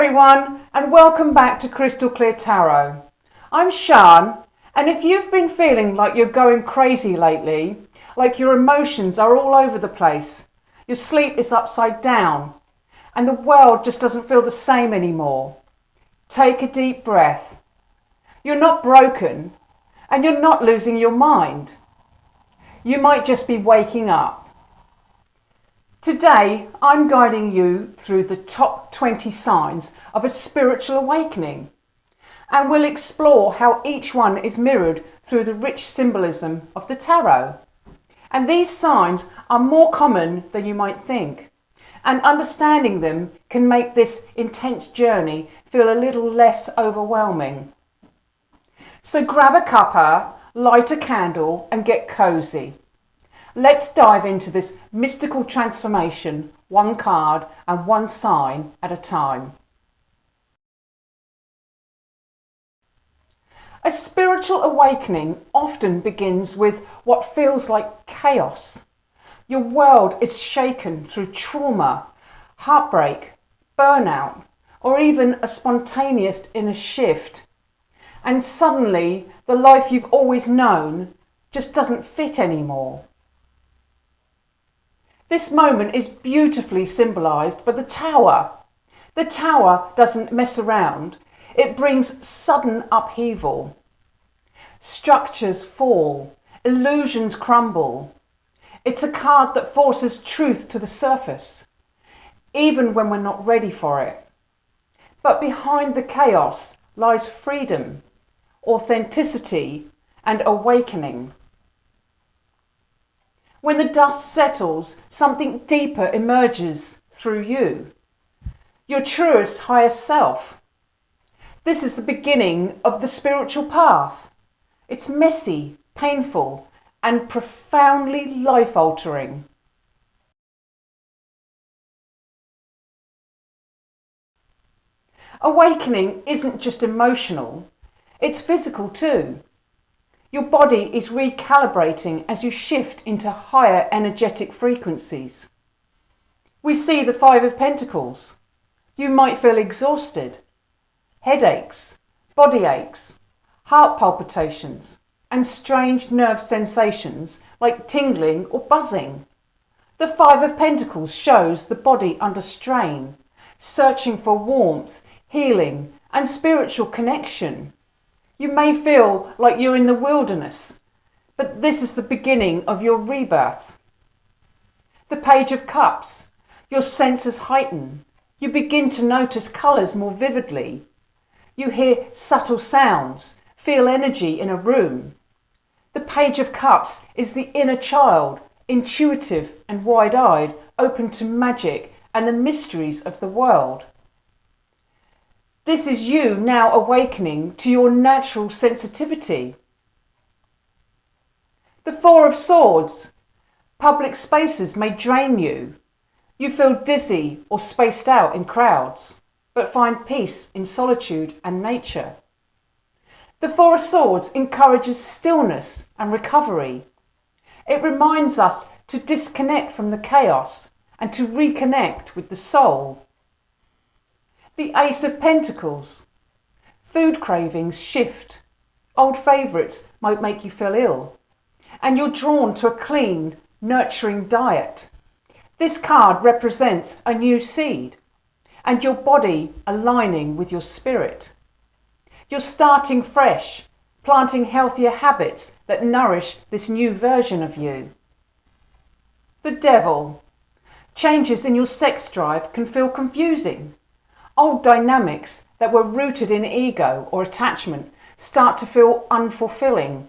everyone, and welcome back to Crystal Clear Tarot. I'm Shan, and if you've been feeling like you're going crazy lately, like your emotions are all over the place, your sleep is upside down, and the world just doesn't feel the same anymore, take a deep breath. You're not broken, and you're not losing your mind. You might just be waking up. Today, I'm guiding you through the top 20 signs of a spiritual awakening, and we'll explore how each one is mirrored through the rich symbolism of the tarot. And these signs are more common than you might think, and understanding them can make this intense journey feel a little less overwhelming. So grab a cuppa, light a candle, and get cozy. Let's dive into this mystical transformation, one card and one sign at a time. A spiritual awakening often begins with what feels like chaos. Your world is shaken through trauma, heartbreak, burnout, or even a spontaneous inner shift. And suddenly, the life you've always known just doesn't fit anymore. This moment is beautifully symbolised by the tower. The tower doesn't mess around. It brings sudden upheaval. Structures fall, illusions crumble. It's a card that forces truth to the surface, even when we're not ready for it. But behind the chaos lies freedom, authenticity, and awakening. When the dust settles, something deeper emerges through you, your truest higher self. This is the beginning of the spiritual path. It's messy, painful, and profoundly life-altering. Awakening isn't just emotional, it's physical too. Your body is recalibrating as you shift into higher energetic frequencies. We see the Five of Pentacles. You might feel exhausted, headaches, body aches, heart palpitations, and strange nerve sensations like tingling or buzzing. The Five of Pentacles shows the body under strain, searching for warmth, healing, and spiritual connection. You may feel like you're in the wilderness, but this is the beginning of your rebirth. The Page of Cups. Your senses heighten. You begin to notice colours more vividly. You hear subtle sounds, feel energy in a room. The Page of Cups is the inner child, intuitive and wide-eyed, open to magic and the mysteries of the world. This is you now awakening to your natural sensitivity. The Four of Swords. Public spaces may drain you. You feel dizzy or spaced out in crowds, but find peace in solitude and nature. The Four of Swords encourages stillness and recovery. It reminds us to disconnect from the chaos and to reconnect with the soul. The Ace of Pentacles. Food cravings shift. Old favourites might make you feel ill, and you're drawn to a clean, nurturing diet. This card represents a new seed, and your body aligning with your spirit. You're starting fresh, planting healthier habits that nourish this new version of you. The Devil. Changes in your sex drive can feel confusing. Old dynamics that were rooted in ego or attachment start to feel unfulfilling.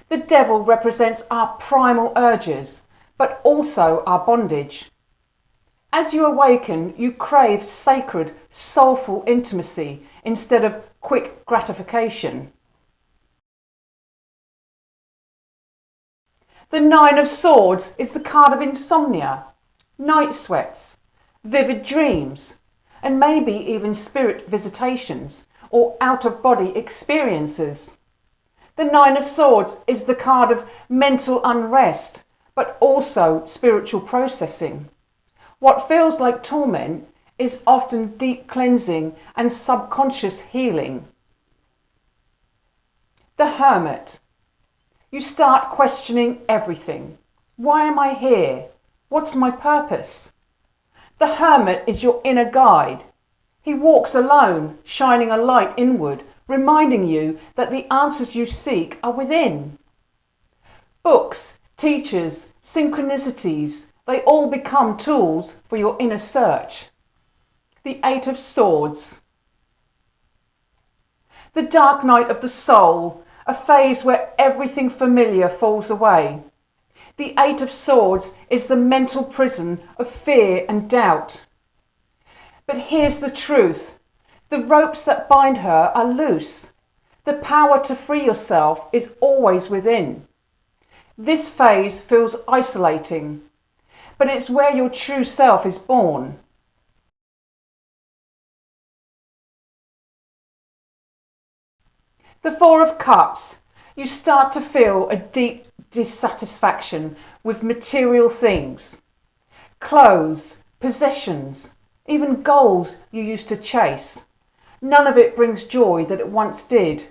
The Devil represents our primal urges, but also our bondage. As you awaken, you crave sacred, soulful intimacy instead of quick gratification. The Nine of Swords is the card of insomnia, night sweats, vivid dreams, and maybe even spirit visitations or out-of-body experiences. The Nine of Swords is the card of mental unrest, but also spiritual processing. What feels like torment is often deep cleansing and subconscious healing. The Hermit. You start questioning everything. Why am I here? What's my purpose? The Hermit is your inner guide. He walks alone, shining a light inward, reminding you that the answers you seek are within. Books, teachers, synchronicities, they all become tools for your inner search. The Eight of Swords. The dark night of the soul, a phase where everything familiar falls away. The Eight of Swords is the mental prison of fear and doubt. But here's the truth. The ropes that bind her are loose. The power to free yourself is always within. This phase feels isolating, but it's where your true self is born. The Four of Cups. You start to feel a deep dissatisfaction with material things. Clothes, possessions, even goals you used to chase. None of it brings joy that it once did.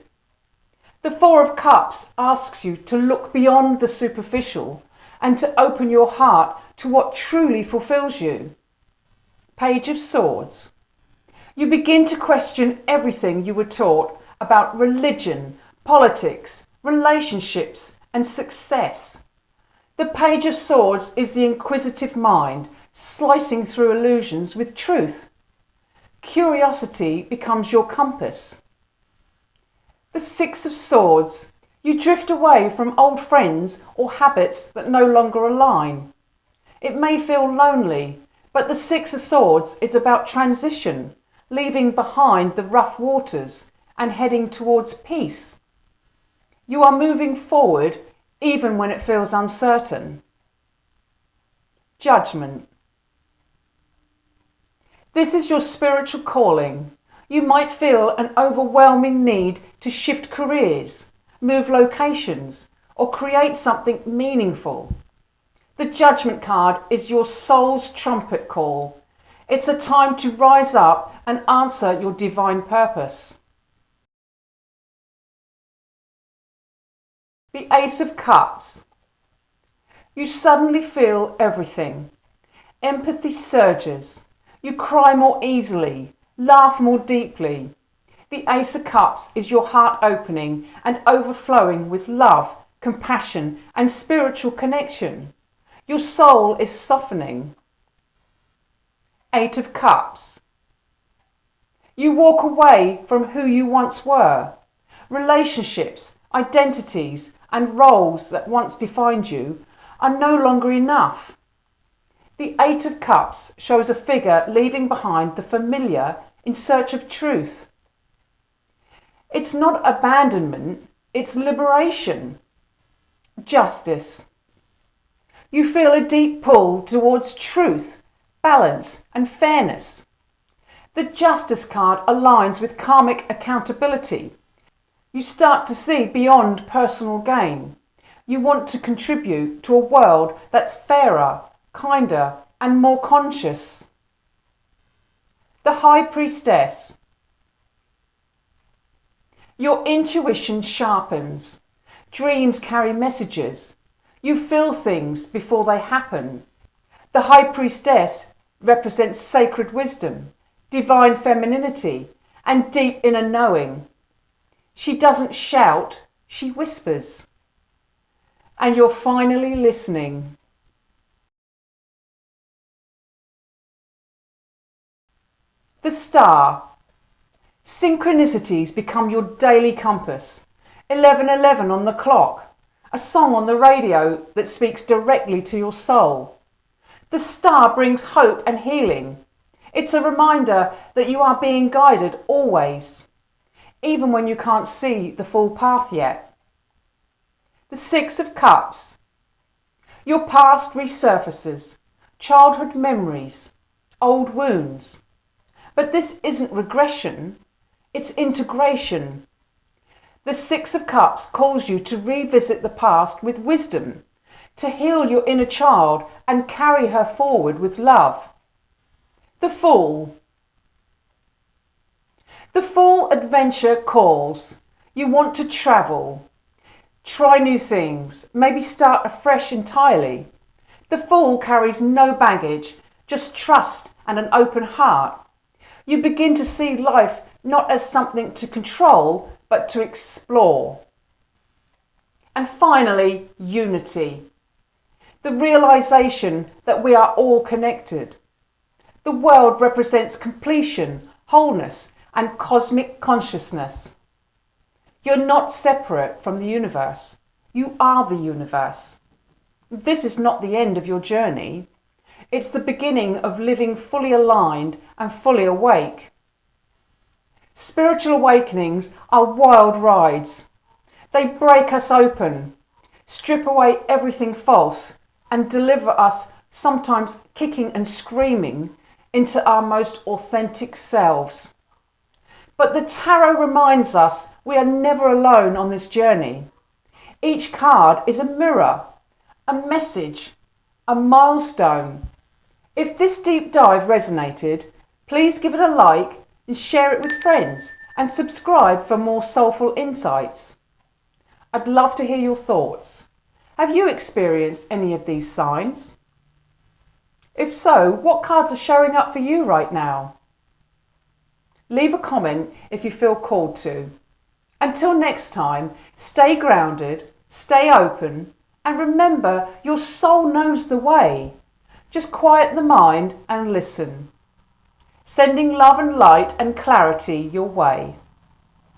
The Four of Cups asks you to look beyond the superficial and to open your heart to what truly fulfills you. Page of Swords. You begin to question everything you were taught about religion, politics, relationships, and success. The Page of Swords is the inquisitive mind slicing through illusions with truth. Curiosity becomes your compass. The Six of Swords. You drift away from old friends or habits that no longer align. It may feel lonely, but the Six of Swords is about transition, leaving behind the rough waters and heading towards peace. You are moving forward even when it feels uncertain. Judgment. This is your spiritual calling. You might feel an overwhelming need to shift careers, move locations, or create something meaningful. The Judgment card is your soul's trumpet call. It's a time to rise up and answer your divine purpose. The Ace of Cups. You suddenly feel everything. Empathy surges. You cry more easily, laugh more deeply. The Ace of Cups is your heart opening and overflowing with love, compassion, and spiritual connection. Your soul is softening. Eight of Cups. You walk away from who you once were. Relationships, identities, and roles that once defined you are no longer enough. The Eight of Cups shows a figure leaving behind the familiar in search of truth. It's not abandonment, it's liberation. Justice. You feel a deep pull towards truth, balance, and fairness. The Justice card aligns with karmic accountability. You start to see beyond personal gain. You want to contribute to a world that's fairer, kinder, and more conscious. The High Priestess. Your intuition sharpens. Dreams carry messages. You feel things before they happen. The High Priestess represents sacred wisdom, divine femininity, and deep inner knowing. She doesn't shout, she whispers. And you're finally listening. The Star. Synchronicities become your daily compass. 11:11 on the clock. A song on the radio that speaks directly to your soul. The star brings hope and healing. It's a reminder that you are being guided always, even when you can't see the full path yet. The Six of Cups. Your past resurfaces, childhood memories, old wounds. But this isn't regression, it's integration. The Six of Cups calls you to revisit the past with wisdom, to heal your inner child and carry her forward with love. The Fool. The Fool adventure calls. You want to travel, try new things, maybe start afresh entirely. The Fool carries no baggage, just trust and an open heart. You begin to see life not as something to control, but to explore. And finally, unity. The realization that we are all connected. The world represents completion, wholeness, and cosmic consciousness. You're not separate from the universe. You are the universe. This is not the end of your journey. It's the beginning of living fully aligned and fully awake. Spiritual awakenings are wild rides. They break us open, strip away everything false, and deliver us, sometimes kicking and screaming, into our most authentic selves. But the tarot reminds us we are never alone on this journey. Each card is a mirror, a message, a milestone. If this deep dive resonated, please give it a like and share it with friends and subscribe for more soulful insights. I'd love to hear your thoughts. Have you experienced any of these signs? If so, what cards are showing up for you right now? Leave a comment if you feel called to. Until next time, stay grounded, stay open, and remember your soul knows the way. Just quiet the mind and listen. Sending love and light and clarity your way.